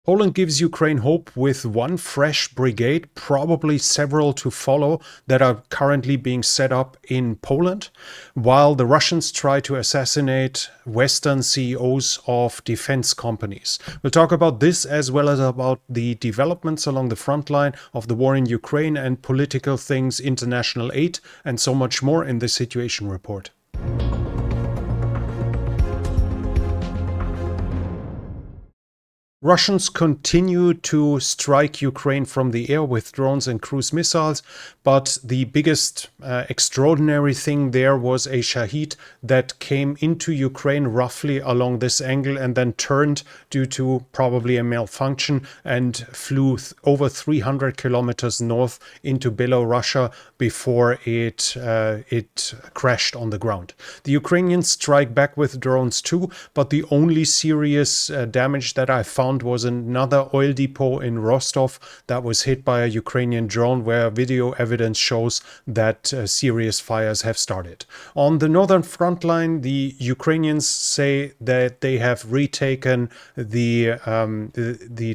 Poland gives Ukraine hope with one fresh brigade, probably several to follow, that are currently being set up in Poland, while the Russians try to assassinate Western CEOs of defense companies. We'll talk about this as well as about the developments along the front line of the war in Ukraine and political things, international aid, and so much more in this situation report. Russians continue to strike Ukraine from the air with drones and cruise missiles, but the biggest extraordinary thing there was a Shahed that came into Ukraine roughly along this angle and then turned due to probably a malfunction and flew over 300 kilometers north into Belarus before it crashed on the ground. The Ukrainians strike back with drones too, but the only serious damage that I found was another oil depot in Rostov that was hit by a Ukrainian drone, where video evidence shows that serious fires have started. On the northern front line, the Ukrainians say that they have retaken the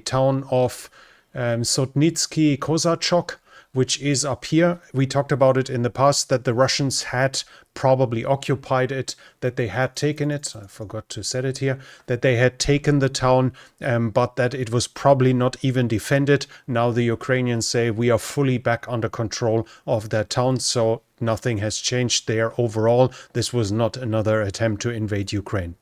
town of Sotnitsky Kozachok, which is up here. We talked about it in the past, that the Russians had probably occupied it, that they had taken it. I forgot to set it here, that they had taken the town, but that it was probably not even defended. Now the Ukrainians say we are fully back under control of that town, so nothing has changed there overall. This was not another attempt to invade Ukraine.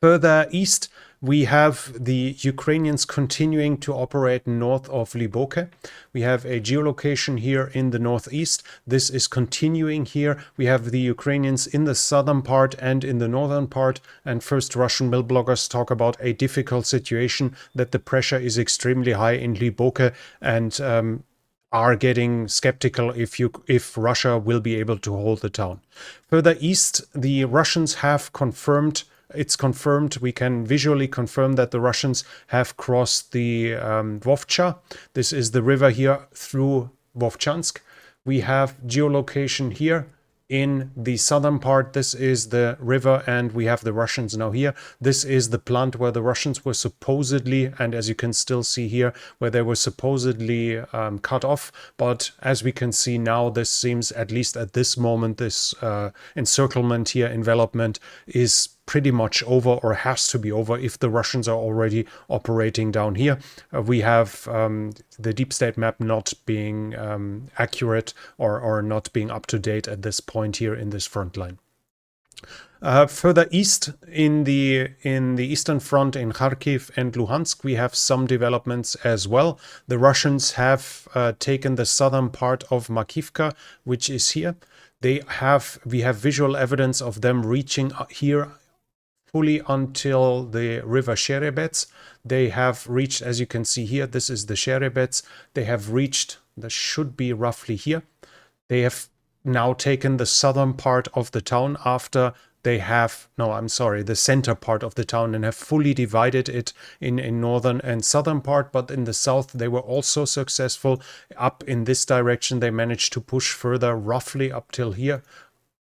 Further east, we have the Ukrainians continuing to operate north of Liboke. We have a geolocation here in the northeast. This is continuing here. We have the Ukrainians in the southern part and in the northern part. And first Russian mill bloggers talk about a difficult situation, that the pressure is extremely high in Liboke, and are getting skeptical if Russia will be able to hold the town. Further east, the Russians have confirmed. It's confirmed, we can visually confirm that the Russians have crossed the Vovcha. This is the river here through Vovchansk. We have geolocation here in the southern part. This is the river, and we have the Russians now here. This is the plant where the Russians were supposedly, and as you can still see here, where they were supposedly cut off. But as we can see now, this seems, at least at this moment, this encirclement here, envelopment, is pretty much over, or has to be over, if the Russians are already operating down here. We have the deep state map not being accurate or not being up to date at this point here in this front line. Further east in the eastern front in Kharkiv and Luhansk, we have some developments as well. The Russians have taken the southern part of Makivka, which is here. We have visual evidence of them reaching here fully until the river Sherebets. They have reached, as you can see here, this is the Sherebets. They have reached, this should be roughly here. They have now taken the southern part of the town after they have, no, I'm sorry, the center part of the town, and have fully divided it in northern and southern part. But in the south, they were also successful. Up in this direction, they managed to push further, roughly up till here.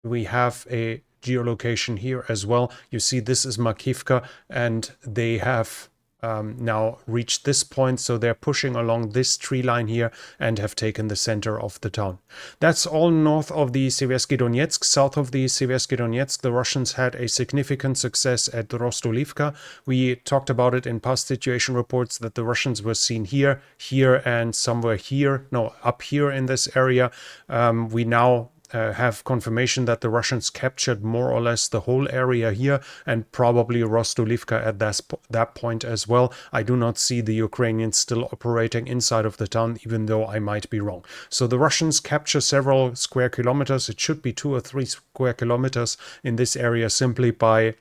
We have a geolocation here as well. You see, this is Makivka, and they have now reached this point, so they're pushing along this tree line here and have taken the center of the town. That's all north of the Seversky Donetsk. South of the Seversky Donetsk, the Russians had a significant success at Rostolivka. We talked about it in past situation reports, that the Russians were seen here, here, and somewhere here, no, up here in this area. We now have confirmation that the Russians captured more or less the whole area here, and probably Rostolivka at that point as well. I do not see the Ukrainians still operating inside of the town, even though I might be wrong. So the Russians capture several square kilometers. It should be 2 or 3 square kilometers in this area, simply by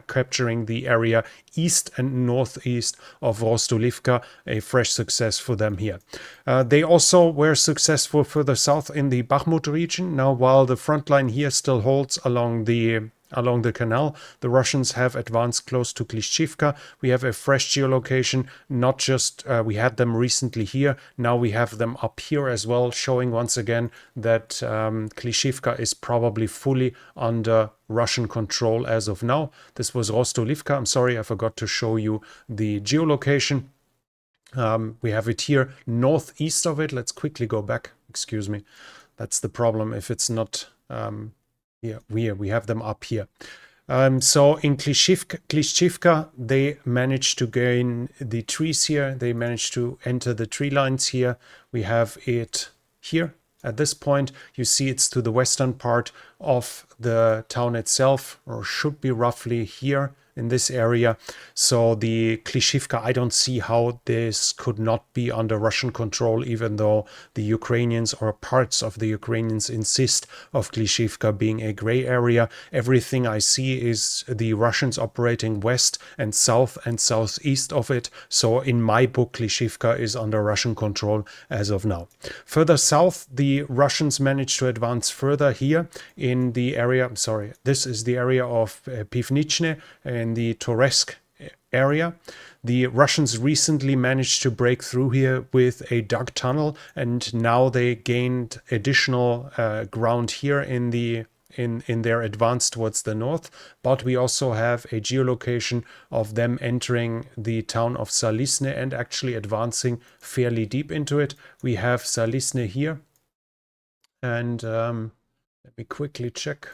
capturing the area east and northeast of Rostolivka, a fresh success for them here. They also were successful further south in the Bakhmut region. Now, while the front line here still holds along the canal, the Russians have advanced close to Klishchivka. We have a fresh geolocation, not just we had them recently here, now we have them up here as well, showing once again that Klishchivka is probably fully under Russian control as of now. This was Rostolivka. I'm sorry, I forgot to show you the geolocation. We have it here northeast of it. Let's quickly go back. Excuse me. That's the problem if it's not here. We have them up here. So in Klishchivka, they managed to gain the trees here. They managed to enter the tree lines here. We have it here. At this point, you see it's to the western part of the town itself, or should be roughly here in this area. So the Klishivka, I don't see how this could not be under Russian control, even though the Ukrainians or parts of the Ukrainians insist of Klishivka being a gray area. Everything I see is the Russians operating west and southeast of it. So in my book, Klishivka is under Russian control as of now. Further south, the Russians managed to advance further here in the area. Sorry, this is the area of Pivnichne in the Toresk area. The Russians recently managed to break through here with a dug tunnel, and now they gained additional ground here in their advance towards the north. But we also have a geolocation of them entering the town of Salisne and actually advancing fairly deep into it. We have Salisne here, and let me quickly check.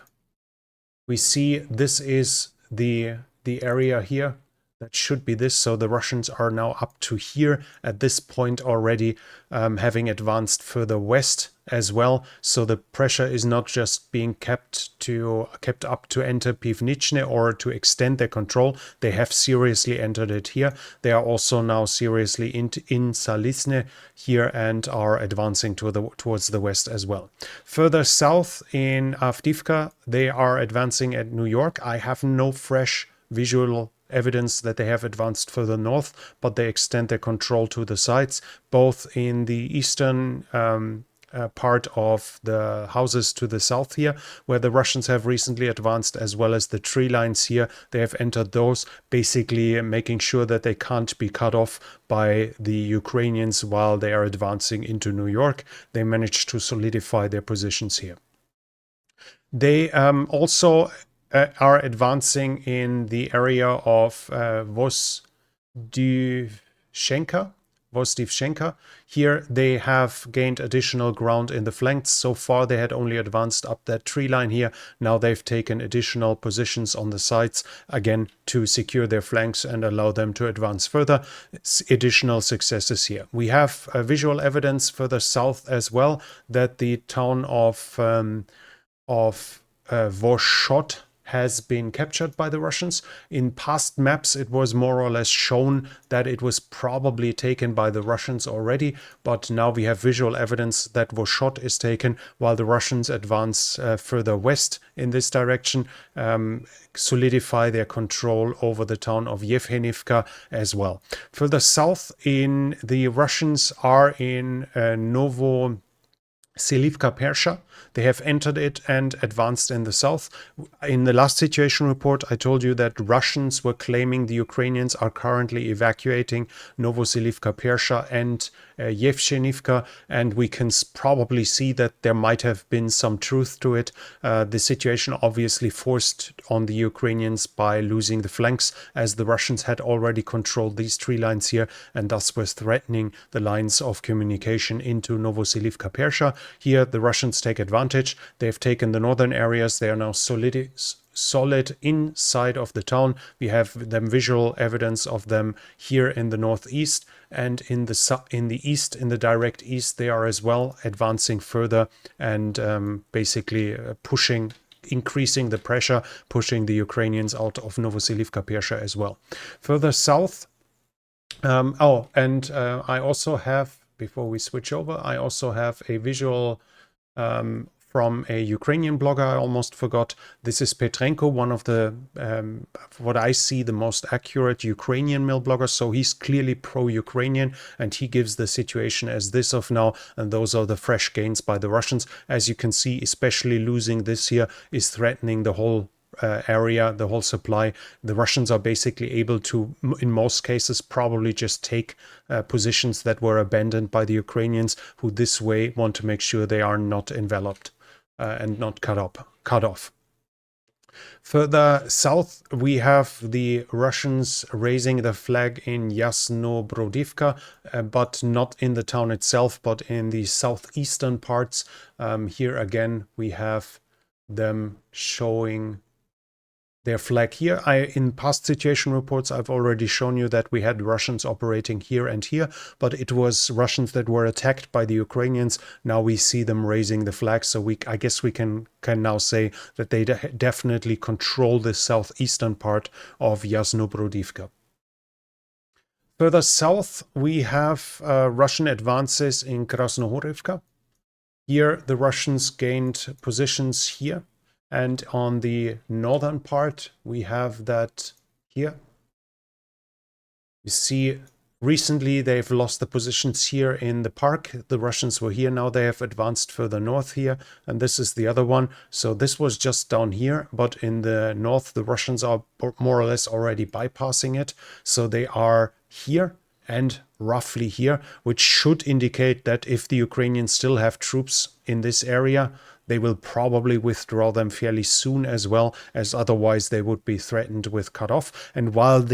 We see this is the area here. That should be this. So the Russians are now up to here at this point already, having advanced further west as well. So the pressure is not just being kept up to enter Pivnichne or to extend their control. They have seriously entered it here. They are also now seriously in Salisne here and are advancing towards the west as well. Further south in Avdivka, they are advancing at New York. I have no fresh visual evidence that they have advanced further north, but they extend their control to the sites, both in the eastern part of the houses to the south here, where the Russians have recently advanced, as well as the tree lines here. They have entered those, basically making sure that they can't be cut off by the Ukrainians while they are advancing into New York. They managed to solidify their positions here. They also are advancing in the area of Vozdivshenka. Here they have gained additional ground in the flanks. So far they had only advanced up that tree line here. Now they've taken additional positions on the sides, again to secure their flanks and allow them to advance further. Additional successes here. We have visual evidence further south as well that the town of Voshchod has been captured by the Russians. In past maps, it was more or less shown that it was probably taken by the Russians already, but now we have visual evidence that Voshchod is taken while the Russians advance further west in this direction, solidify their control over the town of Yevhenivka as well. Further south, the Russians are in Novoselivka Persha. They have entered it and advanced in the south. In the last situation report, I told you that Russians were claiming the Ukrainians are currently evacuating Novoselivka Persha and Yevchenivka, and we can probably see that there might have been some truth to it. The situation obviously forced on the Ukrainians by losing the flanks, as the Russians had already controlled these tree lines here and thus was threatening the lines of communication into Novoselivka Persha. Here the Russians take advantage. They've taken the northern areas. They are now solid inside of the town. We have them visual evidence of them here in the northeast, and in the east, in the direct east, they are as well advancing further and basically increasing the pressure, pushing the Ukrainians out of Novoselivka Persha as well. Further south, I also have, before we switch over, I also have a visual from a Ukrainian blogger. I almost forgot. This is Petrenko, one of the, what I see, the most accurate Ukrainian mill bloggers. So he's clearly pro-Ukrainian, and he gives the situation as this of now, and those are the fresh gains by the Russians. As you can see, especially losing this here is threatening the whole area, the whole supply. The Russians are basically able to, in most cases, probably just take positions that were abandoned by the Ukrainians, who this way want to make sure they are not enveloped and not cut off. Further south, we have the Russians raising the flag in Yasnobrodivka, but not in the town itself, but in the southeastern parts. Here again, we have them showing their flag here. In past situation reports, I've already shown you that we had Russians operating here and here, but it was Russians that were attacked by the Ukrainians. Now we see them raising the flag, so I guess we can now say that they definitely control the southeastern part of Yasnobrodivka. Further south, we have Russian advances in Krasnohorivka. Here, the Russians gained positions here. And on the northern part, we have that here. You see, recently they've lost the positions here in the park. The Russians were here, now they have advanced further north here. And this is the other one. So this was just down here, but in the north, the Russians are more or less already bypassing it. So they are here and roughly here, which should indicate that if the Ukrainians still have troops in this area, they will probably withdraw them fairly soon as well, as otherwise they would be threatened with cut-off. And while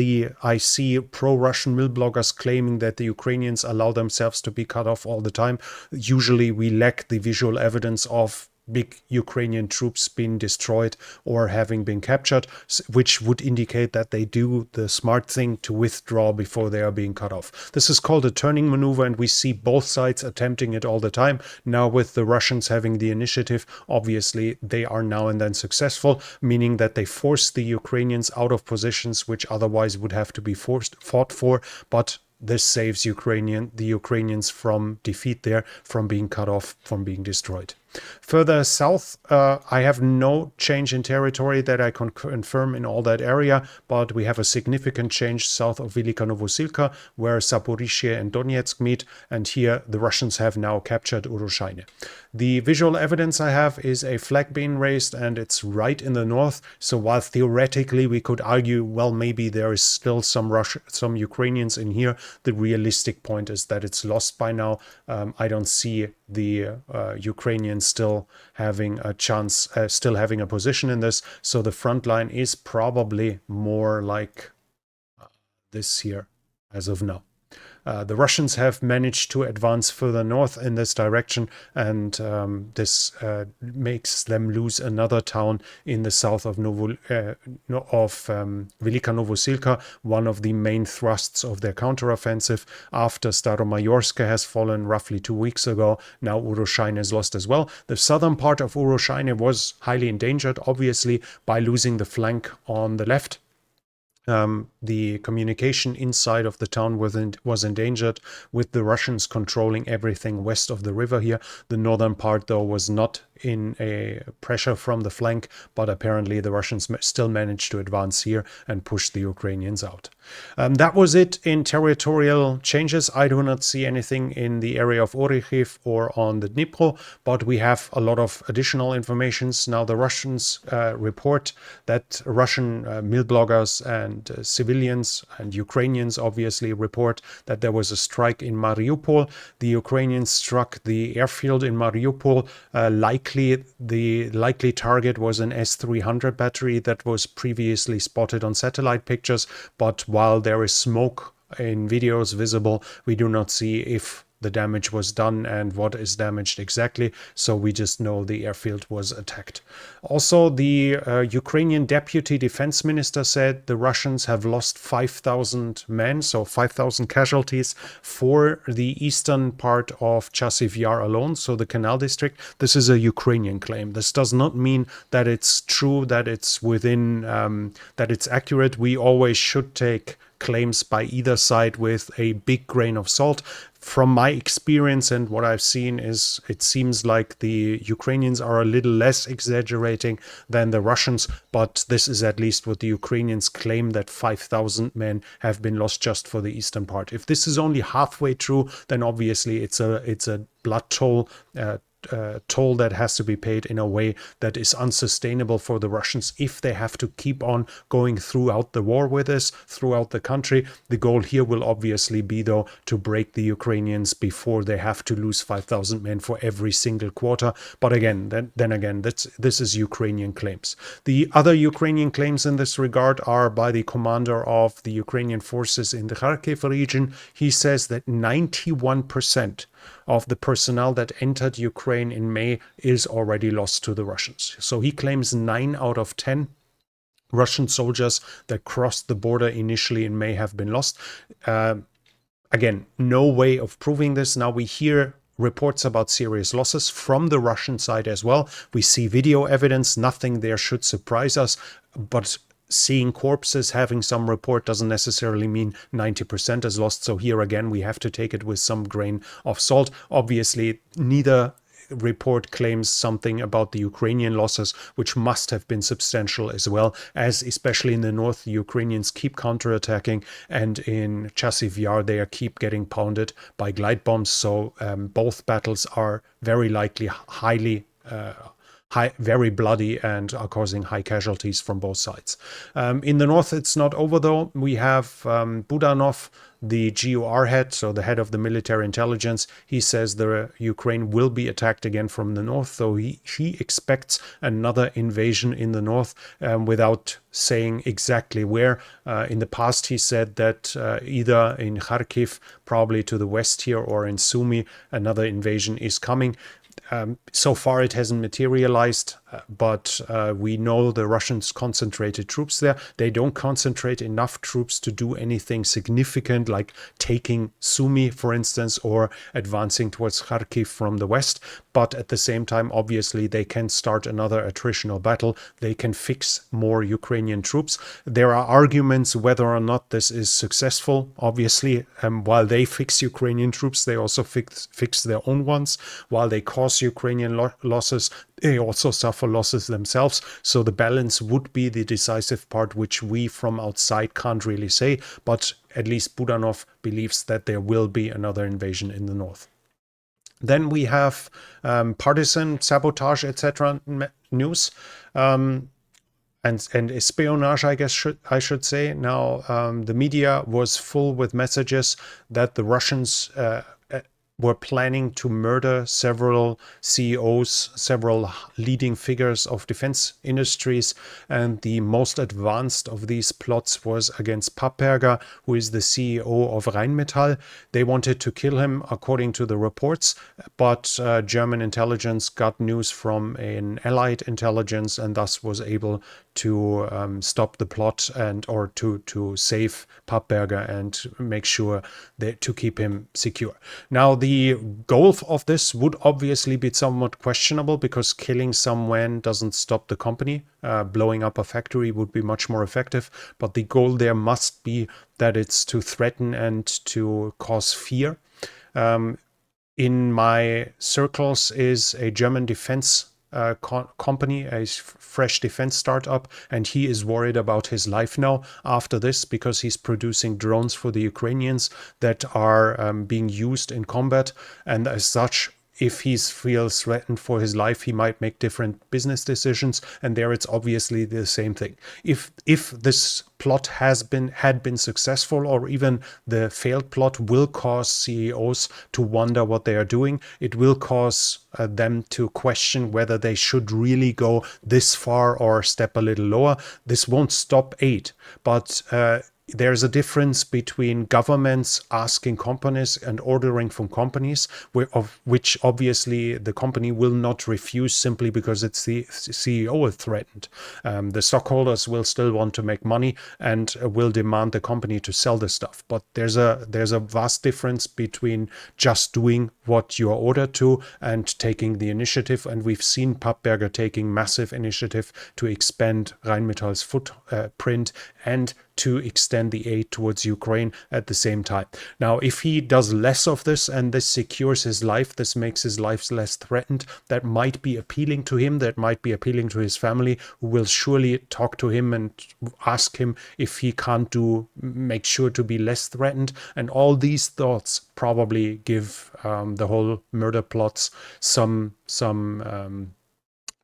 I see pro-Russian mill bloggers claiming that the Ukrainians allow themselves to be cut off all the time, usually we lack the visual evidence of big Ukrainian troops being destroyed or having been captured, which would indicate that they do the smart thing to withdraw before they are being cut off. This is called a turning maneuver, and we see both sides attempting it all the time. Now with the Russians having the initiative, obviously they are now and then successful, meaning that they force the Ukrainians out of positions which otherwise would have to be fought for, but this saves the Ukrainians from defeat there, from being cut off, from being destroyed. Further south, I have no change in territory that I can confirm in all that area, but we have a significant change south of Velika Novosilka, where Zaporizhzhia and Donetsk meet, and here the Russians have now captured Urushaine. The visual evidence I have is a flag being raised, and it's right in the north, so while theoretically we could argue, well, maybe there is still some Ukrainians in here, the realistic point is that it's lost by now. I don't see the Ukrainians still having a chance, still having a position in this. So the front line is probably more like this here as of now. The Russians have managed to advance further north in this direction, and this makes them lose another town in the south of Velika Novosilka, one of the main thrusts of their counteroffensive. After Staromayorsk has fallen roughly 2 weeks ago, now Urushaine is lost as well. The southern part of Urushaine was highly endangered, obviously, by losing the flank on the left. The communication inside of the town was endangered, with the Russians controlling everything west of the river here. The northern part, though, was not in a pressure from the flank, but apparently the Russians still managed to advance here and push the Ukrainians out. That was it in territorial changes. I do not see anything in the area of Orikhiv or on the Dnipro, but we have a lot of additional information. Now the Russians report that Russian mill bloggers and civilians and Ukrainians obviously report that there was a strike in Mariupol. The Ukrainians struck the airfield in Mariupol. The likely target was an S-300 battery that was previously spotted on satellite pictures, but while there is smoke in videos visible, we do not see if the damage was done and what is damaged exactly, so we just know the airfield was attacked. Also, the Ukrainian deputy defense minister said the Russians have lost 5,000 men, so 5,000 casualties for the eastern part of Chasiv Yar alone, so the canal district. This is a Ukrainian claim. This does not mean that it's true, that it's within, that it's accurate. We always should take claims by either side with a big grain of salt. From my experience and what I've seen, is it seems like the Ukrainians are a little less exaggerating than the Russians, but this is at least what the Ukrainians claim, that 5,000 men have been lost just for the eastern part. If this is only halfway true, then obviously it's a blood toll toll that has to be paid in a way that is unsustainable for the Russians if they have to keep on going throughout the war with us, throughout the country. The goal here will obviously be, though, to break the Ukrainians before they have to lose 5,000 men for every single quarter. But again, then again, this is Ukrainian claims. The other Ukrainian claims in this regard are by the commander of the Ukrainian forces in the Kharkiv region. He says that 91% of the personnel that entered Ukraine in May is already lost to the Russians. So he claims 9 out of 10 Russian soldiers that crossed the border initially in May have been lost. Again, no way of proving this. Now we hear reports about serious losses from the Russian side as well. We see video evidence. Nothing there should surprise us, but seeing corpses, having some report doesn't necessarily mean 90% is lost. So here again, we have to take it with some grain of salt. Obviously, neither report claims something about the Ukrainian losses, which must have been substantial as well, as especially in the north, the Ukrainians keep counterattacking, and in Chasiv Yar, they keep getting pounded by glide bombs. So both battles are very likely very bloody and are causing high casualties from both sides. In the north, it's not over though. We have Budanov, the GUR head, so the head of the military intelligence. He says the Ukraine will be attacked again from the north, so he expects another invasion in the north without saying exactly where. In the past, he said that either in Kharkiv, probably to the west here, or in Sumy, another invasion is coming. So far it hasn't materialized, but we know the Russians concentrated troops there. They don't concentrate enough troops to do anything significant, like taking Sumy, for instance, or advancing towards Kharkiv from the west. But at the same time, obviously, they can start another attritional battle. They can fix more Ukrainian troops. There are arguments whether or not this is successful. Obviously, while they fix Ukrainian troops, they also fix their own ones. While they cause Ukrainian losses, they also suffer losses themselves. So the balance would be the decisive part, which we from outside can't really say. But at least Budanov believes that there will be another invasion in the north. Then we have partisan sabotage, etc. news. And espionage, I guess I should say. Now, the media was full with messages that the Russians were planning to murder several CEOs, several leading figures of defense industries, and the most advanced of these plots was against Papperger, who is the CEO of Rheinmetall. They wanted to kill him, according to the reports, but German intelligence got news from an allied intelligence and thus was able to stop the plot or to save Papperger and make sure that to keep him secure. Now, the goal of this would obviously be somewhat questionable, because killing someone doesn't stop the company. Blowing up a factory would be much more effective, but the goal there must be that it's to threaten and to cause fear. In my circles is a German defense company, a fresh defense startup, and he is worried about his life now after this, because he's producing drones for the Ukrainians that are being used in combat, and as such, if he feels threatened for his life, he might make different business decisions. And there it's obviously the same thing. If this plot had been successful, or even the failed plot will cause CEOs to wonder what they are doing, it will cause them to question whether they should really go this far or step a little lower. This won't stop aid, but there's a difference between governments asking companies and ordering from companies, of which obviously the company will not refuse simply because it's the CEO threatened. The stockholders will still want to make money and will demand the company to sell the stuff. But there's a vast difference between just doing what you are ordered to and taking the initiative. And we've seen Papperger taking massive initiative to expand Rheinmetall's footprint and to extend the aid towards Ukraine at the same time. Now, if he does less of this and this secures his life, this makes his life less threatened, that might be appealing to him, that might be appealing to his family, who will surely talk to him and ask him if he can't make sure to be less threatened. And all these thoughts probably give the whole murder plots some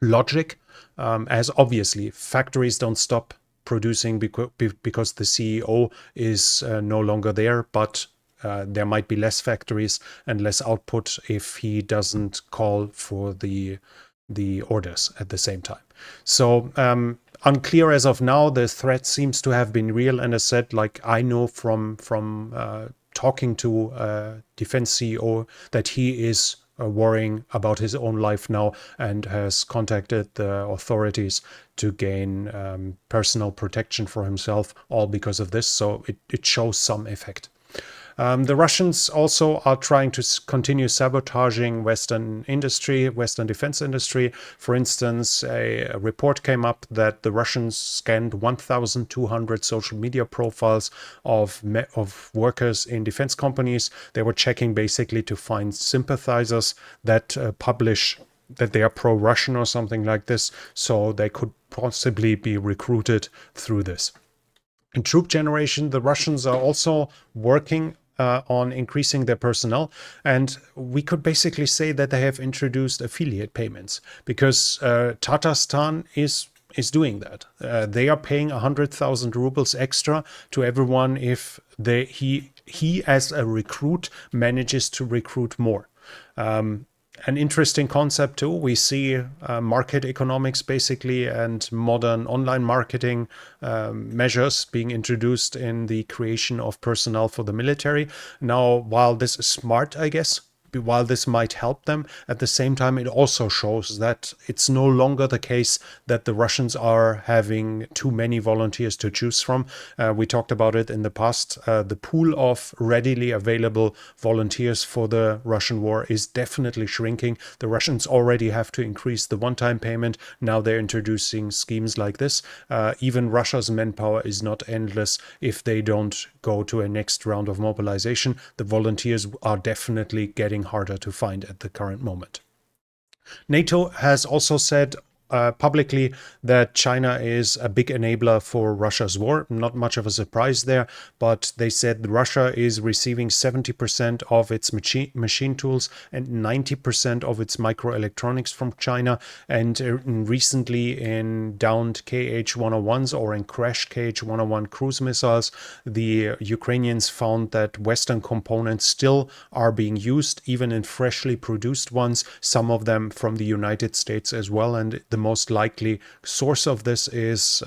logic, as obviously factories don't stop producing because the CEO is no longer there, but there might be less factories and less output if he doesn't call for the orders at the same time. So unclear as of now. The threat seems to have been real, and as said, like I know from talking to defense CEO that he is worrying about his own life now and has contacted the authorities to gain personal protection for himself, all because of this. So it shows some effect. The Russians also are trying to continue sabotaging Western industry, Western defense industry. For instance, a report came up that the Russians scanned 1,200 social media profiles of workers in defense companies. They were checking basically to find sympathizers that publish that they are pro-Russian or something like this, so they could possibly be recruited through this. In troop generation, the Russians are also working on increasing their personnel, and we could basically say that they have introduced affiliate payments, because Tatarstan is doing that. They are paying 100,000 rubles extra to everyone if he as a recruit manages to recruit more. An interesting concept too. We see market economics basically and modern online marketing measures being introduced in the creation of personnel for the military. Now, while this is smart, I guess, while this might help them, at the same time it also shows that it's no longer the case that the Russians are having too many volunteers to choose from. We talked about it in the past. The pool of readily available volunteers for the Russian war is definitely shrinking. The Russians already have to increase the one-time payment. Now they're introducing schemes like this. Even Russia's manpower is not endless if they don't go to a next round of mobilization. The volunteers are definitely getting harder to find at the current moment. NATO has also said publicly that China is a big enabler for Russia's war. Not much of a surprise there, but they said Russia is receiving 70% of its machine tools and 90% of its microelectronics from China. And recently in downed KH-101s or in crashed KH-101 cruise missiles, the Ukrainians found that Western components still are being used, even in freshly produced ones, some of them from the United States as well. And the most likely source of this is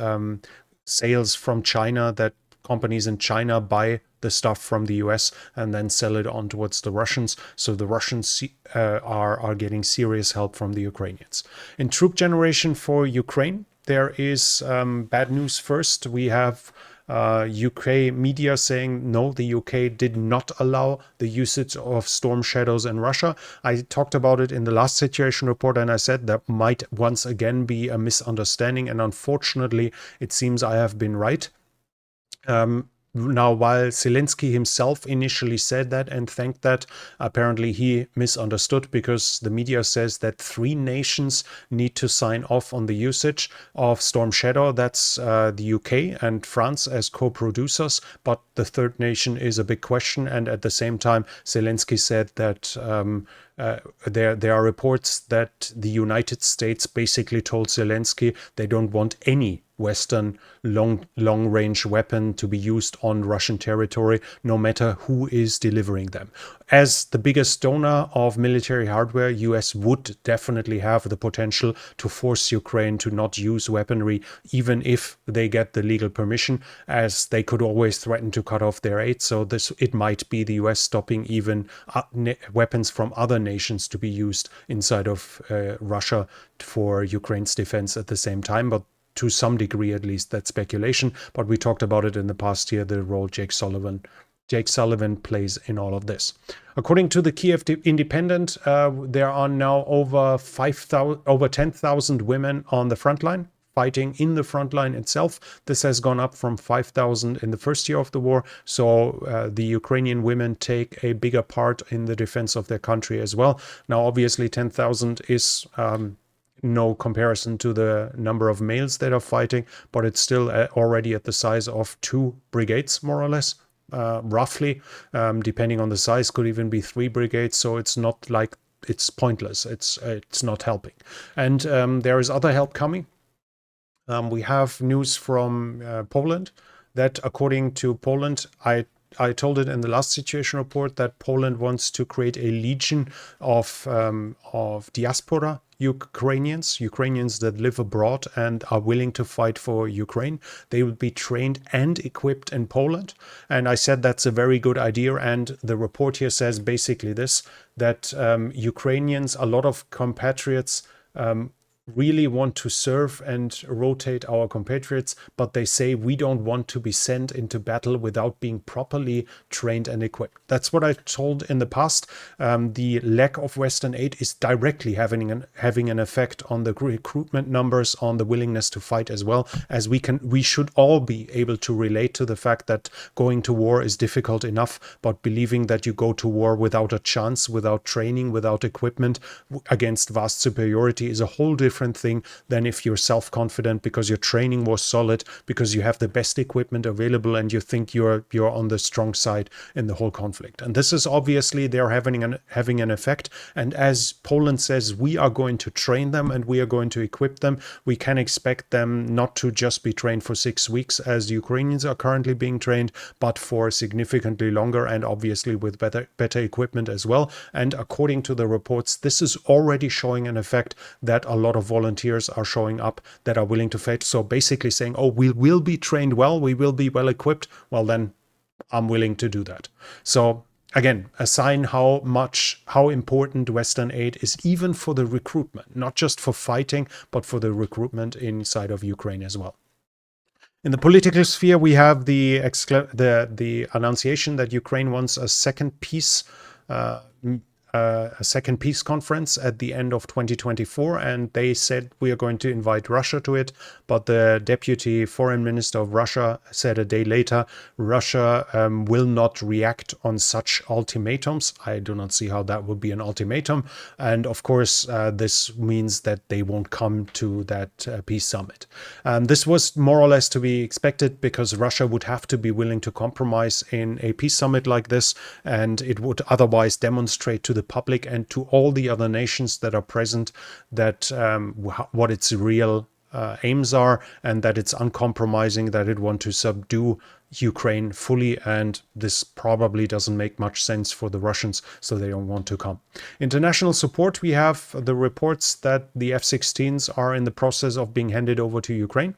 sales from China, that companies in China buy the stuff from the US and then sell it on towards the Russians. So the Russians are getting serious help from the Ukrainians. In troop generation for Ukraine, there is bad news first. We have UK media saying no, the UK did not allow the usage of Storm Shadows in Russia. I talked about it in the last situation report, and I said that might once again be a misunderstanding, and unfortunately it seems I have been right. Now, while Zelensky himself initially said that and thanked that, apparently he misunderstood, because the media says that 3 nations need to sign off on the usage of Storm Shadow. That's the UK and France as co-producers, but the third nation is a big question. And at the same time, Zelensky said that there are reports that the United States basically told Zelensky they don't want any Western long-range weapon to be used on Russian territory, no matter who is delivering them. As the biggest donor of military hardware, US would definitely have the potential to force Ukraine to not use weaponry, even if they get the legal permission, as they could always threaten to cut off their aid. So it might be the US stopping even weapons from other nations to be used inside of Russia for Ukraine's defense at the same time. But to some degree, at least, that's speculation. But we talked about it in the past year, the role Jake Sullivan plays in all of this. According to the Kiev Independent, there are now over 10,000 women on the front line fighting in the front line itself. This has gone up from 5,000 in the first year of the war. So the Ukrainian women take a bigger part in the defense of their country as well. Now, obviously, 10,000 is no comparison to the number of males that are fighting, but it's still already at the size of 2 brigades, more or less. Roughly, depending on the size, could even be 3 brigades. So it's not like it's pointless. It's not helping. And there is other help coming. We have news from Poland that, according to Poland, I told it in the last situation report that Poland wants to create a legion of diaspora Ukrainians that live abroad and are willing to fight for Ukraine. They will be trained and equipped in Poland. And I said that's a very good idea. And the report here says basically this, that Ukrainians, a lot of compatriots, really want to serve and rotate our compatriots, but they say we don't want to be sent into battle without being properly trained and equipped. That's what I told in the past. The lack of Western aid is directly having an effect on the recruitment numbers, on the willingness to fight, as well as we should all be able to relate to the fact that going to war is difficult enough, but believing that you go to war without a chance, without training, without equipment, against vast superiority is a whole different thing than if you're self-confident because your training was solid, because you have the best equipment available and you think you're on the strong side in the whole conflict. And this is obviously they're having an effect. And as Poland says, we are going to train them and we are going to equip them. We can expect them not to just be trained for 6 weeks as Ukrainians are currently being trained, but for significantly longer and obviously with better equipment as well. And according to the reports, this is already showing an effect that a lot of volunteers are showing up that are willing to fight. So basically saying, oh, we will be trained well, we will be well equipped. Well, then I'm willing to do that. So again, a sign how important Western aid is, even for the recruitment, not just for fighting, but for the recruitment inside of Ukraine as well. In the political sphere, we have the annunciation that Ukraine wants a second peace conference at the end of 2024, and they said we are going to invite Russia to it, but the deputy foreign minister of Russia said a day later Russia will not react on such ultimatums. I do not see how that would be an ultimatum, and of course this means that they won't come to that peace summit. This was more or less to be expected, because Russia would have to be willing to compromise in a peace summit like this, and it would otherwise demonstrate to the public and to all the other nations that are present that what its real aims are, and that it's uncompromising, that it wants to subdue Ukraine fully, and this probably doesn't make much sense for the Russians, so they don't want to come. International support, we have the reports that the F-16s are in the process of being handed over to Ukraine.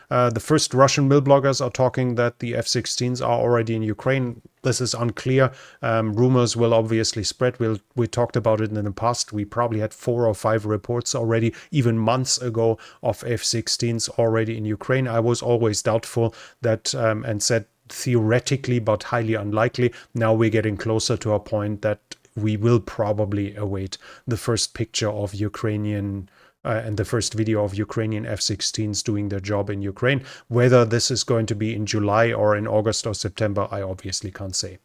The first Russian mill bloggers are talking that the F-16s are already in Ukraine. This is unclear. Rumors will obviously spread. We talked about it in the past. We probably had 4 or 5 reports already, even months ago, of F-16s already in Ukraine. I was always doubtful that and said theoretically, but highly unlikely. Now we're getting closer to a point that we will probably await the first picture of Ukrainian and the first video of Ukrainian F-16s doing their job in Ukraine. Whether this is going to be in July or in August or September, I obviously can't say.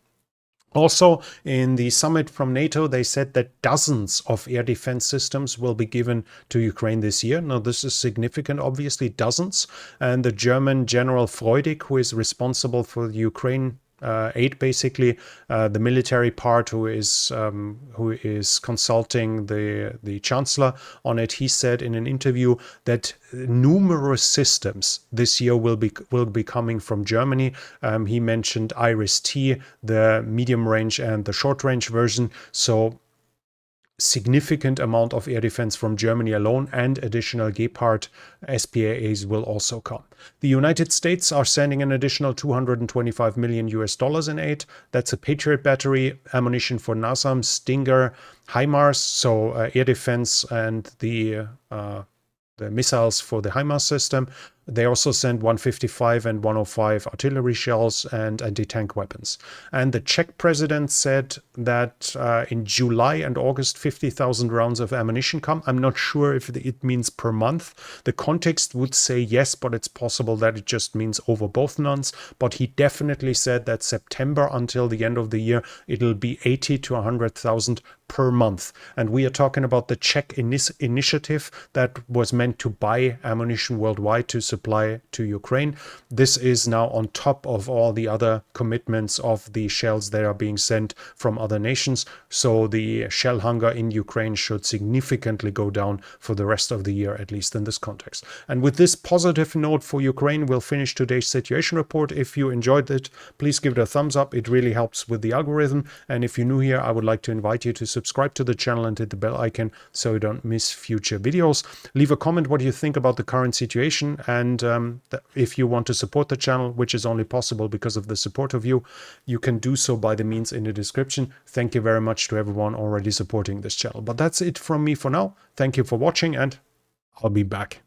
Also, in the summit from NATO, they said that dozens of air defense systems will be given to Ukraine this year. Now, this is significant, obviously, dozens. And the German General Freudig, who is responsible for the Ukraine aid, basically the military part, who is consulting the chancellor on it, he said in an interview that numerous systems this year will be coming from Germany. He mentioned Iris-T, the medium range and the short range version. So significant amount of air defense from Germany alone, and additional Gepard SPAs will also come. The United States are sending an additional $225 million in aid. That's a Patriot battery, ammunition for NASAM, Stinger, HIMARS, so air defense, and the missiles for the HIMARS system. They also sent 155 and 105 artillery shells and anti-tank weapons. And the Czech president said that in July and August, 50,000 rounds of ammunition come. I'm not sure if it means per month. The context would say yes, but it's possible that it just means over both months. But he definitely said that September until the end of the year, it'll be 80 to 100,000 per month. And we are talking about the Czech initiative that was meant to buy ammunition worldwide to supply to Ukraine. This is now on top of all the other commitments of the shells that are being sent from other nations. So the shell hunger in Ukraine should significantly go down for the rest of the year, at least in this context. And with this positive note for Ukraine, we'll finish today's situation report. If you enjoyed it, please give it a thumbs up. It really helps with the algorithm. And if you're new here, I would like to invite you to subscribe to the channel and hit the bell icon so you don't miss future videos. Leave a comment what you think about the current situation, and if you want to support the channel, which is only possible because of the support of you, you can do so by the means in the description. Thank you very much to everyone already supporting this channel. But that's it from me for now. Thank you for watching, and I'll be back.